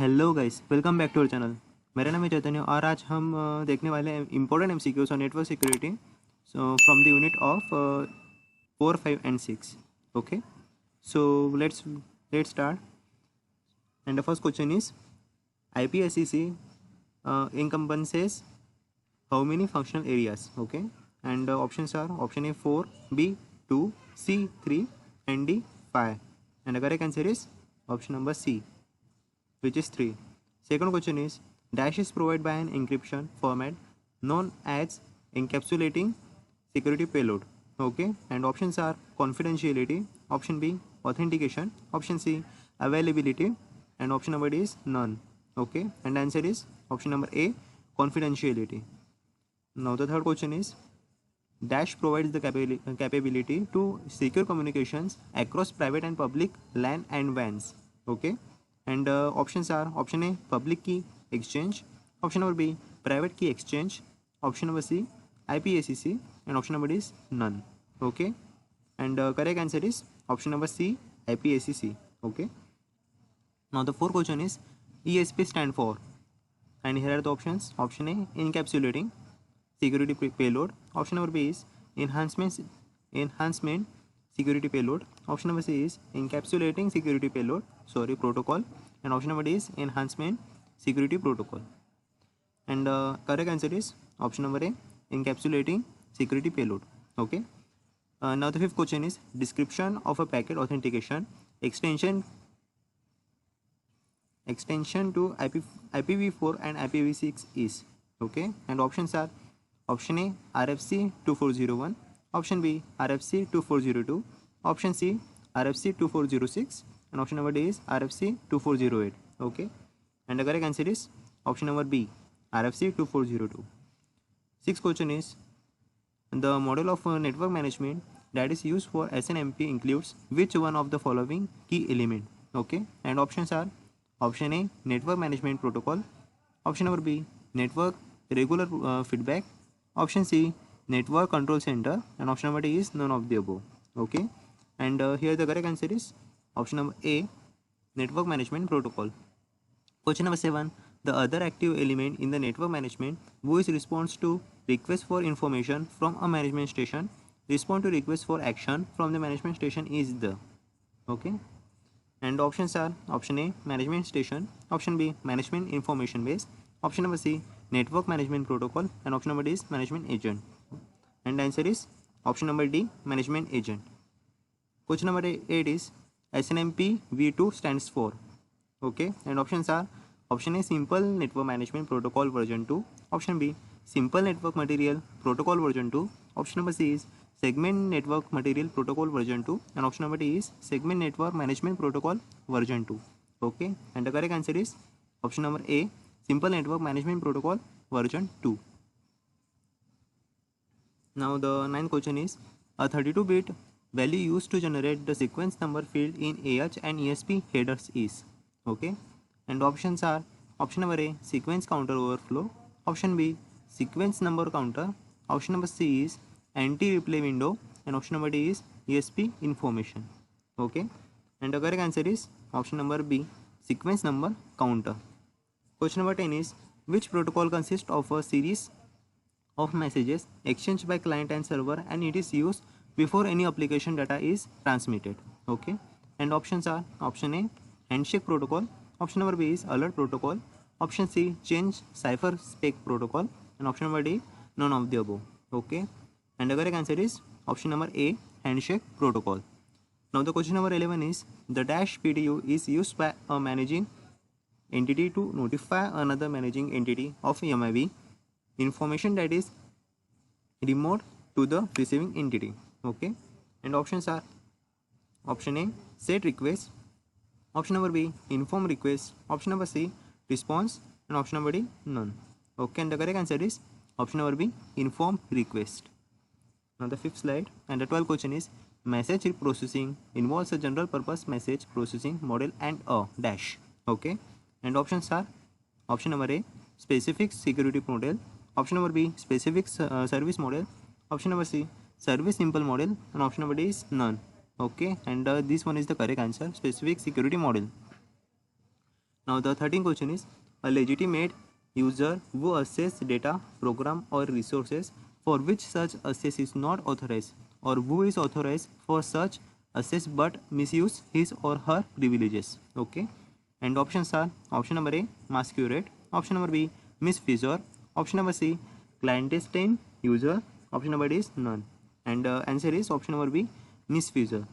Hello guys, welcome back to our channel. मेरा नाम है चैतन्य और आज हम देखने वाले हैं important MCQs on network security from the unit of 4, 5 and 6। Okay, so let's start. And the first question is IPSEC encompasses how many functional areas? Okay, and the options are option A 4, B 2, C 3, and D 5. And the correct answer is option number C, which is 3. Second question is dash is provided by an encryption format known as encapsulating security payload. Okay, and options are confidentiality, option B authentication, option C availability, and option number D is none. Okay, and answer is option number A confidentiality. Now the third question is dash provides the capability to secure communications across private and public LAN and WANs. Okay, and options are option A public key exchange, option number B private key exchange, option number C IPSEC, and option number D is none. Okay, and correct answer is option number C IPSEC. Okay, now the fourth question is ESP stand for, and here are the options. Option A encapsulating security payload, option number B is enhancement security payload, option number C is encapsulating security payload protocol, and option number D is enhancement security protocol. And correct answer is option number A encapsulating security payload. Okay, now the fifth question is description of a packet authentication extension to IPv4 and IPv6 is. Okay, and options are option A RFC 2401, option B RFC 2402, option C RFC 2406, and option number D is RFC 2408. Okay, and the correct answer is option number B RFC 2402. Sixth question is the model of network management that is used for SNMP includes which one of the following key element? Okay, and options are option A network management protocol, option number B network regular feedback, option C network control center, and option number D is none of the above. Okay, and here the correct answer is option number A network management protocol. Question number 7, the other active element in the network management which responds to request for information from a management station respond to request for action from the management station is the. Okay, and options are option A management station, option B management information base, option number C network management protocol, and option number D is management agent. And the answer is option number D management agent. Question number 8 is SNMP v2 stands for. Okay, and options are option A simple network management protocol version 2, option B simple network material protocol version 2, option number C is segment network material protocol version 2, and option number D is segment network management protocol version 2. Okay, and the correct answer is option number A simple network management protocol version 2. Now the ninth question is a 32-bit value used to generate the sequence number field in AH and ESP headers is. Okay, and options are option number A sequence counter overflow, option B sequence number counter, option number C is anti-replay window, and option number D is ESP information. Okay, and the correct answer is option number B sequence number counter. Question number 10 is which protocol consists of a series of messages exchanged by client and server and it is used before any application data is transmitted. Okay, and options are option A handshake protocol, option number B is alert protocol, option C change cipher spec protocol, and option number D none of the above. Okay, and the correct answer is option number A handshake protocol. Now the question number 11 is the dash PDU is used by a managing entity to notify another managing entity of MIB information that is remote to the receiving entity. Okay, and options are option A set request, option number B inform request, option number C response, and option number D none. Okay, and the correct answer is option number B inform request. Now the fifth slide and the 12th question is message processing involves a general purpose message processing model and a dash. Okay, and options are option number A specific security model, option number B specific service model, option number C service simple model, and option number D is none. Okay, and this one is the correct answer, specific security model. Now the 13th question is a legitimate user who access data, program or resources for which such access is not authorized, or who is authorized for such access but misuse his or her privileges. Okay, and options are option number A masquerade, option number B misfeasor, option number C clandestine user, option number D is none, and answer is option number B misfeasor.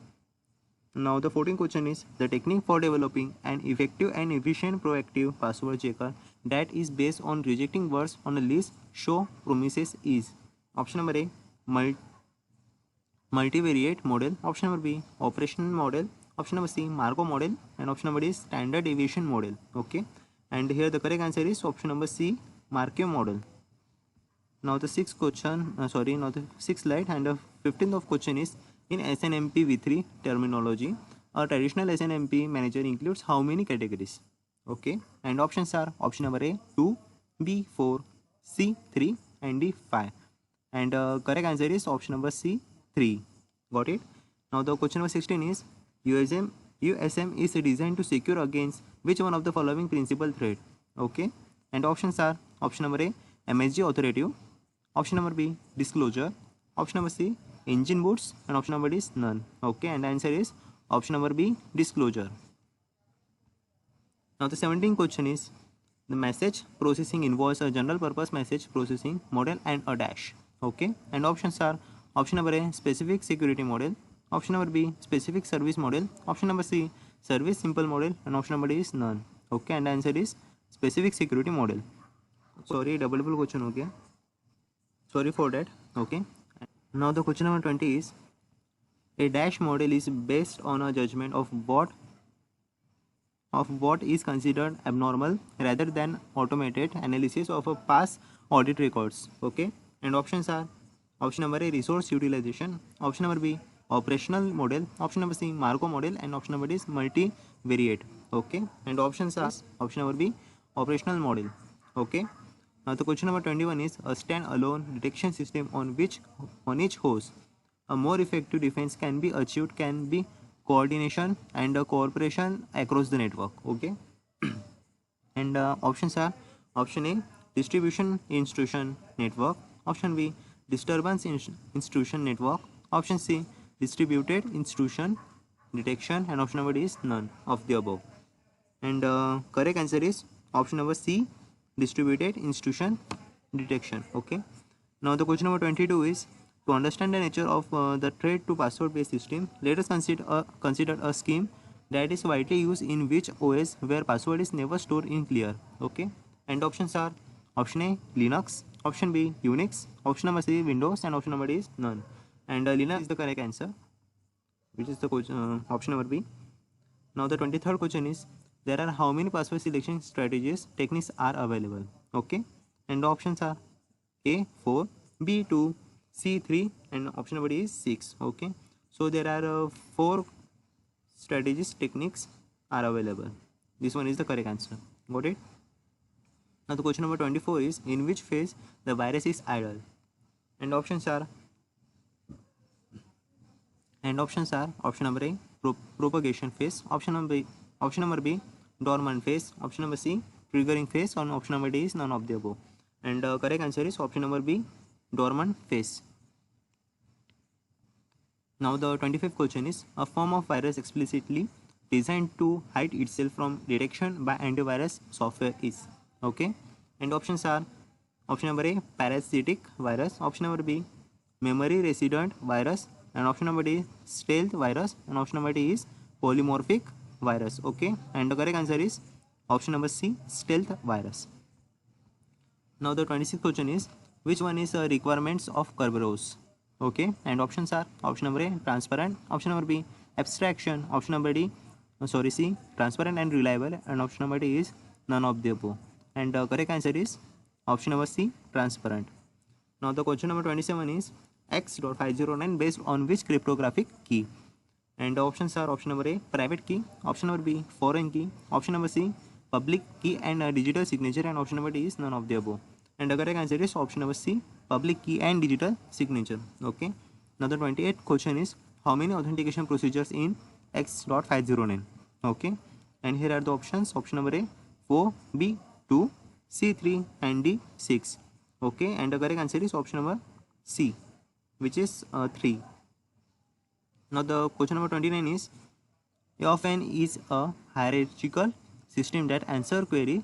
Now the 14th question is the technique for developing an effective and efficient proactive password checker that is based on rejecting words on a list show promises is option number A multivariate model, option number B operational model, option number C Markov model, and option number D is standard deviation model. Okay, and here the correct answer is option number C Markov model. Now the sixth question, now the sixth slide, and the 15th of question is in SNMP v3 terminology, a traditional SNMP manager includes how many categories? Okay, and options are option number A 2, B 4, C 3, and D 5. And correct answer is option number C 3. Got it? Now the question number 16 is USM is designed to secure against which one of the following principal threat? Okay, and options are option number A MSG authoritative, option number B disclosure, option number C engine boots, and option number D is none. Okay, and the answer is option number B disclosure. Now the 17th question is the message processing involves a general purpose message processing model and a dash. Okay, and options are option number A specific security model, option number B specific service model, option number C service simple model, and option number D is none. Okay, and the answer is specific security model. Sorry, double question हो गया. Sorry for that. Okay. Now the question number 20 is a dash model is based on a judgment of what is considered abnormal rather than automated analysis of a past audit records. Okay, and options are option number A resource utilization, option number B operational model, option number C Markov model, and option number D is multivariate. Okay, and options are option number B operational model. Okay. Now the question number 21 is a stand-alone detection system on each host a more effective defense can be achieved can be coordination and cooperation across the network. Okay, and options are option A distribution institution network, option B disturbance institution network, option C distributed institution detection, and option number D is none of the above. And correct answer is option number C distributed institution detection. Okay, now the question number 22 is to understand the nature of the threat to password based system, let us consider a scheme that is widely used in which OS where password is never stored in clear. Okay, and options are option A Linux, option B Unix, option number C Windows, and option number D is none. And Linux is the correct answer, which is the option number B. Now the 23rd question is there are how many password selection strategies techniques are available? Okay, and the options are A 4, B 2, C 3, and option number D is 6. Okay, so there are 4 strategies techniques are available. This one is the correct answer. Got it? Now the question number 24 is in which phase the virus is idle? And options are option number A propagation phase, option number B dormant phase, option number C triggering phase, and option number D is none of the above. And correct answer is option number B dormant phase. Now the 25th question is a form of virus explicitly designed to hide itself from detection by antivirus software is. Okay, and options are option number A parasitic virus, option number B memory resident virus, and option number D stealth virus, and option number D is polymorphic virus. Okay, and the correct answer is option number C stealth virus. Now the 26th question is which one is requirements of Kerberos? Okay, and options are option number A transparent, option number B abstraction, option number C transparent and reliable, and option number D is none of the above. And correct answer is option number C transparent. Now the question number 27 is X.509 based on which cryptographic key? And the options are option number A private key, option number B foreign key, option number C public key and digital signature, and option number D is none of the above. And the correct answer is option number C public key and digital signature. Okay, now the 28th question is how many authentication procedures in X.509? Okay, and here are the options. Option number A 4, B 2, C 3 and D 6. Okay, and the correct answer is option number C, which is 3. Now the question number 29 is A of n is a hierarchical system that answer query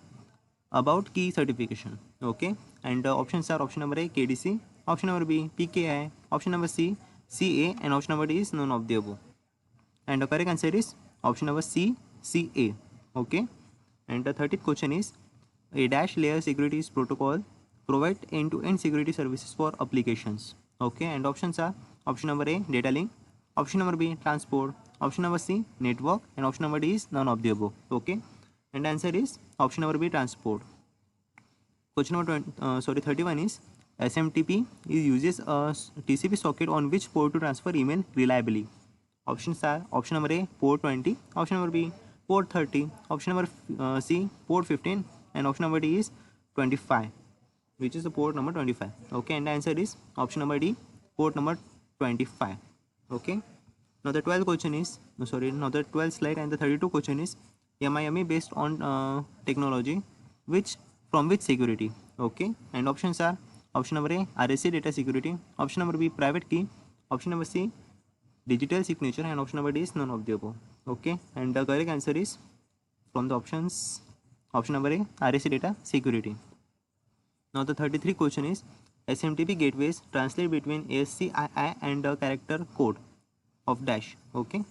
about key certification. Okay, and the options are option number A KDC, option number B PKI, option number C CA, and option number D is none of the above. And the correct answer is option number C CA. Okay, and the 30th question is a dash layer securities protocol provide end-to-end security services for applications. Okay, and options are option number A data link, option number B transport, option number C network, and option number D is none of the above. Okay, and the answer is option number B transport. Question number 31 is SMTP uses a TCP socket on which port to transfer email reliably. Options are option number A port 20, option number B port 30, option number C port 15, and option number D is 25, which is the port number 25. Okay, and the answer is option number D port number 25. Okay, now the 12th question is now the 12th slide, and the 32 question is MIME based on technology from which security. Okay, and options are option number A RSA data security, option number B private key, option number C digital signature, and option number D is none of the above. Okay, and the correct answer is from the options option number A RSA data security. Now the 33 question is SMTP gateways translate between ASCII and the character code of dash. Okay,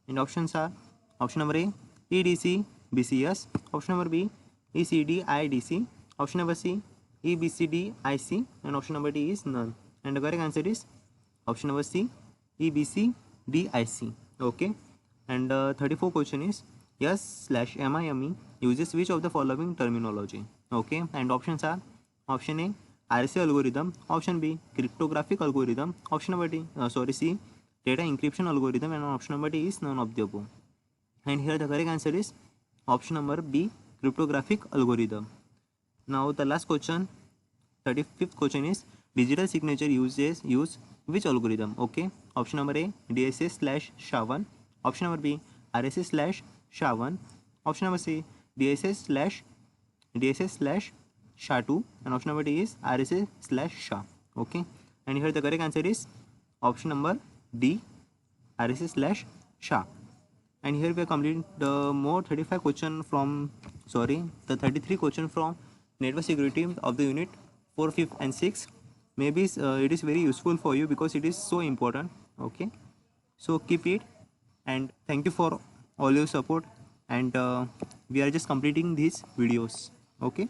and options are option number A EDC BCS, option number B ECD IDC, option number C EBCD IC, and option number D is none. And the correct answer is option number C EBCD IC. Okay, and 34 question is S/MIME uses which of the following terminology. Okay, and options are option A RSA algorithm, option B cryptographic algorithm, option number C data encryption algorithm, and option number D is none of the above. And here the correct answer is option number B cryptographic algorithm. Now the last question, 35th question is digital signature use which algorithm. Okay, option number A DSS/SHA-1, option number B RSA/SHA-1, option number C DSS/SHA-2, and option number D is RSA/SHA. Okay, and here the correct answer is option number D RSA/SHA. And here we have completed the more 35 question from the 33 question from network security of the unit 4, 5 and 6. Maybe it is very useful for you because it is so important. Okay, so keep it, and thank you for all your support, and we are just completing these videos. Okay,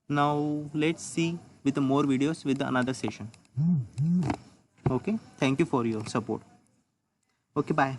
now let's see with the more videos with another session. Okay, thank you for your support. Okay, bye.